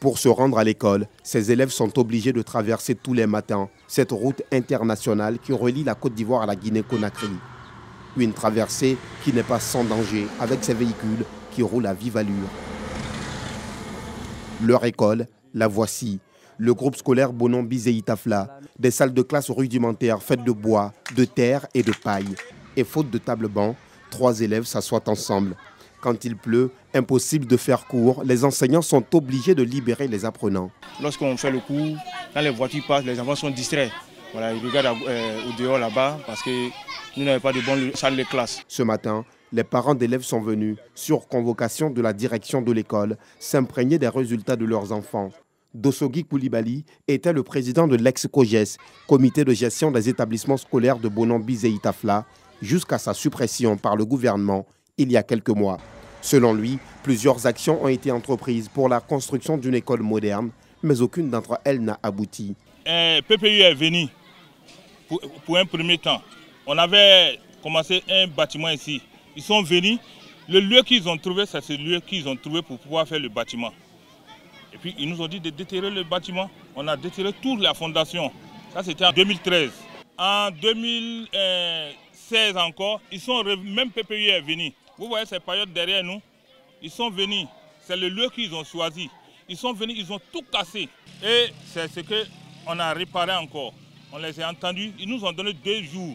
Pour se rendre à l'école, ces élèves sont obligés de traverser tous les matins cette route internationale qui relie la Côte d'Ivoire à la Guinée-Conakry. Une traversée qui n'est pas sans danger avec ces véhicules qui roulent à vive allure. Leur école, la voici. Le groupe scolaire Bonon Bizei Tafla, des salles de classe rudimentaires faites de bois, de terre et de paille. Et faute de table-banc, 3 élèves s'assoient ensemble. Quand il pleut, impossible de faire cours, les enseignants sont obligés de libérer les apprenants. Lorsqu'on fait le cours, quand les voitures passent, les enfants sont distraits. Voilà, ils regardent au dehors là-bas parce que nous n'avons pas de bonnes salles de classe. Ce matin, les parents d'élèves sont venus, sur convocation de la direction de l'école, s'imprégner des résultats de leurs enfants. Dosogui Koulibaly était le président de l'ex-COGES, comité de gestion des établissements scolaires de Bonon Bizei Tafla, jusqu'à sa suppression par le gouvernement il y a quelques mois. Selon lui, plusieurs actions ont été entreprises pour la construction d'une école moderne, mais aucune d'entre elles n'a abouti. PPU est venu pour un premier temps. On avait commencé un bâtiment ici. Ils sont venus. Le lieu qu'ils ont trouvé, c'est ce lieu qu'ils ont trouvé pour pouvoir faire le bâtiment. Et puis ils nous ont dit de déterrer le bâtiment. On a déterré toute la fondation. Ça c'était en 2013. En 2016 encore, même PPU est venu. Vous voyez ces paillotes derrière nous. Ils sont venus. C'est le lieu qu'ils ont choisi. Ils sont venus, ils ont tout cassé. Et c'est ce qu'on a réparé encore. On les a entendus. Ils nous ont donné 2 jours,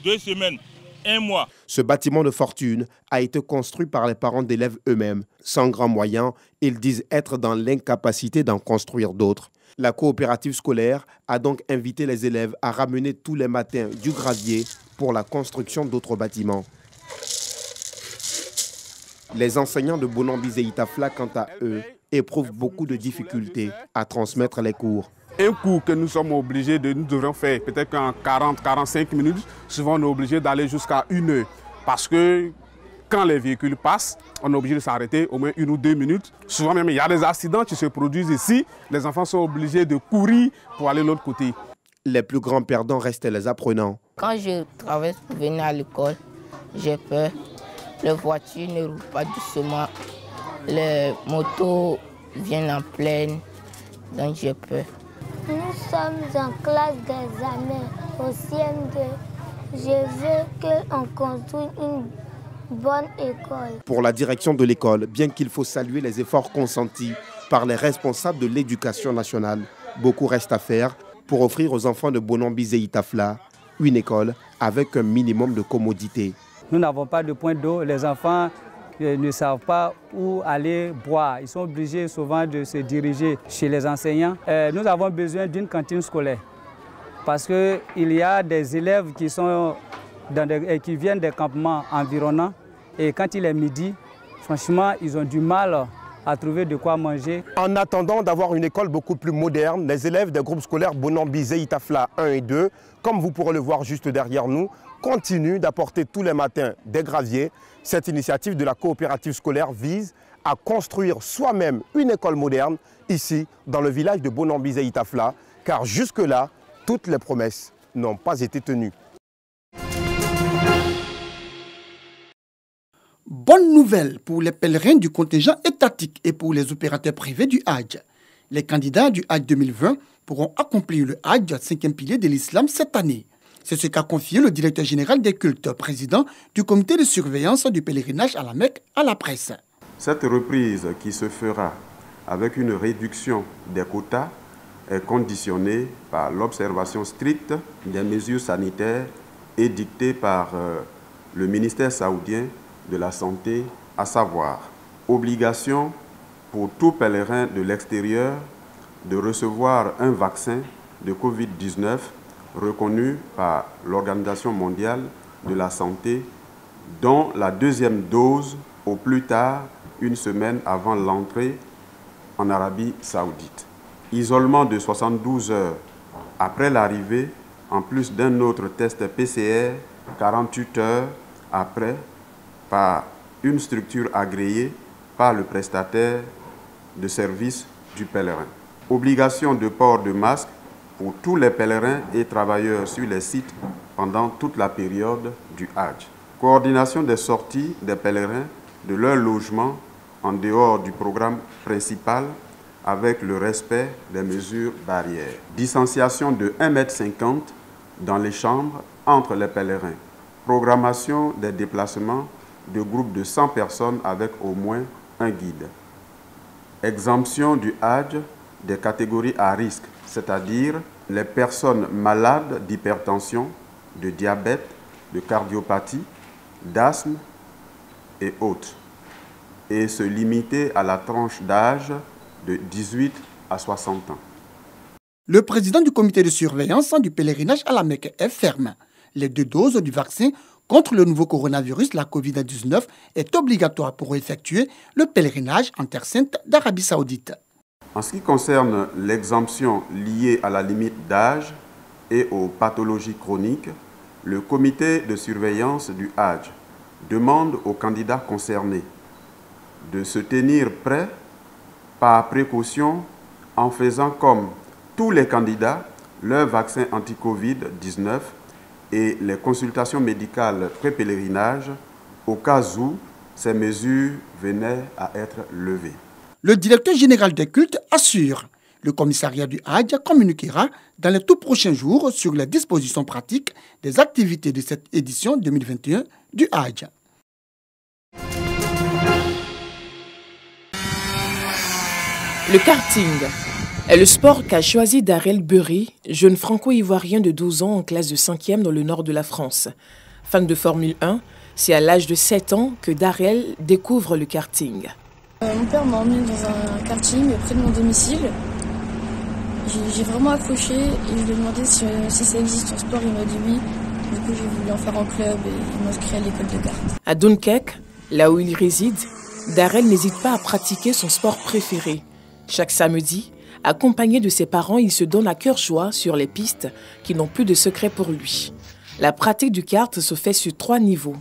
2 semaines, 1 mois. Ce bâtiment de fortune a été construit par les parents d'élèves eux-mêmes. Sans grands moyens, ils disent être dans l'incapacité d'en construire d'autres. La coopérative scolaire a donc invité les élèves à ramener tous les matins du gravier pour la construction d'autres bâtiments. Les enseignants de Bonon Bizei Tafla, quant à eux, éprouvent beaucoup de difficultés à transmettre les cours. Un cours que nous sommes obligés nous devrons faire peut-être en 40-45 minutes, souvent on est obligé d'aller jusqu'à 1 heure. Parce que quand les véhicules passent, on est obligé de s'arrêter au moins 1 ou 2 minutes. Souvent même il y a des accidents qui se produisent ici, les enfants sont obligés de courir pour aller de l'autre côté. Les plus grands perdants restent les apprenants. Quand je traverse pour venir à l'école, j'ai peur. Les voitures ne roulent pas doucement, les motos viennent en pleine, donc j'ai peur. Nous sommes en classe d'examen au CM2. Je veux qu'on construise une bonne école. Pour la direction de l'école, bien qu'il faut saluer les efforts consentis par les responsables de l'éducation nationale, beaucoup reste à faire pour offrir aux enfants de Bonon Bizei Tafla une école avec un minimum de commodité. Nous n'avons pas de point d'eau, les enfants ne savent pas où aller boire. Ils sont obligés souvent de se diriger chez les enseignants. Nous avons besoin d'une cantine scolaire parce qu'il y a des élèves qui viennent des campements environnants et quand il est midi, franchement, ils ont du mal à trouver de quoi manger. En attendant d'avoir une école beaucoup plus moderne, les élèves des groupes scolaires Bonon Bizei Tafla 1 et 2, comme vous pourrez le voir juste derrière nous, continuent d'apporter tous les matins des graviers. Cette initiative de la coopérative scolaire vise à construire soi-même une école moderne ici dans le village de Bonon Bizei Tafla, car jusque-là, toutes les promesses n'ont pas été tenues. Bonne nouvelle pour les pèlerins du contingent étatique et pour les opérateurs privés du Hadj. Les candidats du Hadj 2020 pourront accomplir le Hadj, 5e pilier de l'islam, cette année. C'est ce qu'a confié le directeur général des cultes, président du comité de surveillance du pèlerinage à la Mecque, à la presse. Cette reprise qui se fera avec une réduction des quotas est conditionnée par l'observation stricte des mesures sanitaires édictées par le ministère saoudien de la Santé, à savoir obligation pour tout pèlerin de l'extérieur de recevoir un vaccin de Covid-19 reconnu par l'Organisation mondiale de la santé, dont la 2e dose au plus tard 1 semaine avant l'entrée en Arabie Saoudite. Isolement de 72 heures après l'arrivée, en plus d'un autre test PCR 48 heures après par une structure agréée par le prestataire de service du pèlerin. Obligation de port de masque pour tous les pèlerins et travailleurs sur les sites pendant toute la période du Hadj. Coordination des sorties des pèlerins de leur logement en dehors du programme principal avec le respect des mesures barrières. Distanciation de 1,50 m dans les chambres entre les pèlerins. Programmation des déplacements de groupes de 100 personnes avec au moins un guide. Exemption du Hadj des catégories à risque, c'est-à-dire les personnes malades d'hypertension, de diabète, de cardiopathie, d'asthme et autres, et se limiter à la tranche d'âge de 18 à 60 ans. Le président du comité de surveillance du pèlerinage à la Mecque est ferme. Les 2 doses du vaccin contre le nouveau coronavirus, la Covid-19, est obligatoire pour effectuer le pèlerinage en Terre Sainte d'Arabie Saoudite. En ce qui concerne l'exemption liée à la limite d'âge et aux pathologies chroniques, le comité de surveillance du Hadj demande aux candidats concernés de se tenir prêts par précaution en faisant comme tous les candidats leur vaccin anti-Covid-19 et les consultations médicales pré-pèlerinage au cas où ces mesures venaient à être levées. Le directeur général des cultes assure. Le commissariat du Hadj communiquera dans les tout prochains jours sur les dispositions pratiques des activités de cette édition 2021 du Hadj. Le karting est le sport qu'a choisi Darel Burry, jeune franco-ivoirien de 12 ans en classe de 5e dans le nord de la France. Fan de Formule 1, c'est à l'âge de 7 ans que Darel découvre le karting. Mon père m'a emmené dans un karting près de mon domicile. J'ai vraiment accroché et je lui ai demandé si ça existe en sport, il m'a dit oui. Du coup j'ai voulu en faire en club et m'inscrire à l'école de kart. À Dunkerque, là où il réside, Darel n'hésite pas à pratiquer son sport préféré. Chaque samedi, accompagné de ses parents, il se donne à cœur joie sur les pistes qui n'ont plus de secret pour lui. La pratique du kart se fait sur 3 niveaux,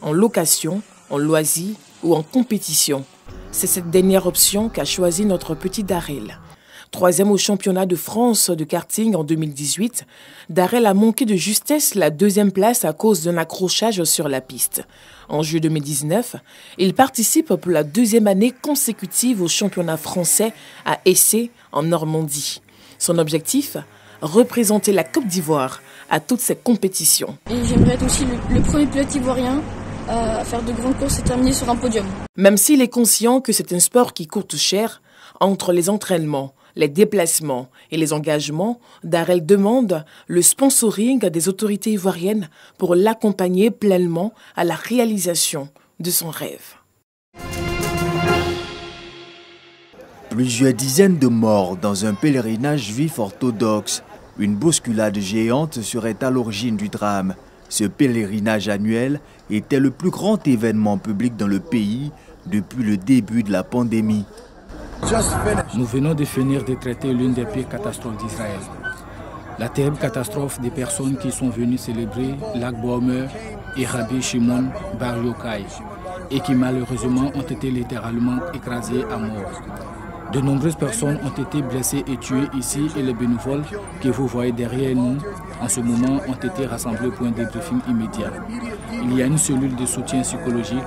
en location, en loisir ou en compétition. C'est cette dernière option qu'a choisi notre petit Darel. 3e au championnat de France de karting en 2018, Darel a manqué de justesse la 2e place à cause d'un accrochage sur la piste. En juillet 2019, il participe pour la 2e année consécutive au championnat français à Essé en Normandie. Son objectif, représenter la Côte d'Ivoire à toutes ces compétitions. Et j'aimerais être aussi le premier pilote ivoirien à faire de grandes courses et terminer sur un podium. Même s'il est conscient que c'est un sport qui coûte cher, entre les entraînements, les déplacements et les engagements, Darel demande le sponsoring des autorités ivoiriennes pour l'accompagner pleinement à la réalisation de son rêve. Plusieurs dizaines de morts dans un pèlerinage juif orthodoxe. Une bousculade géante serait à l'origine du drame. Ce pèlerinage annuel était le plus grand événement public dans le pays depuis le début de la pandémie. Nous venons de finir de traiter l'une des pires catastrophes d'Israël. La terrible catastrophe des personnes qui sont venues célébrer l'Akba Omer et Rabbi Shimon Bar Yochai et qui malheureusement ont été littéralement écrasées à mort. De nombreuses personnes ont été blessées et tuées ici et les bénévoles que vous voyez derrière nous en ce moment ont été rassemblés pour un débriefing immédiat. Il y a une cellule de soutien psychologique.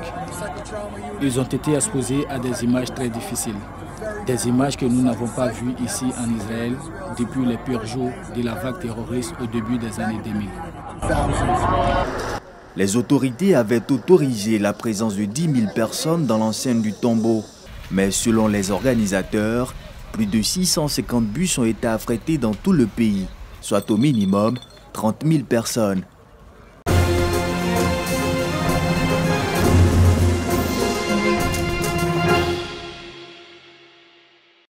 Ils ont été exposés à des images très difficiles. Des images que nous n'avons pas vues ici en Israël depuis les pires jours de la vague terroriste au début des années 2000. Les autorités avaient autorisé la présence de 10 000 personnes dans l'enceinte du tombeau. Mais selon les organisateurs, plus de 650 bus ont été affrétés dans tout le pays, soit au minimum 30 000 personnes.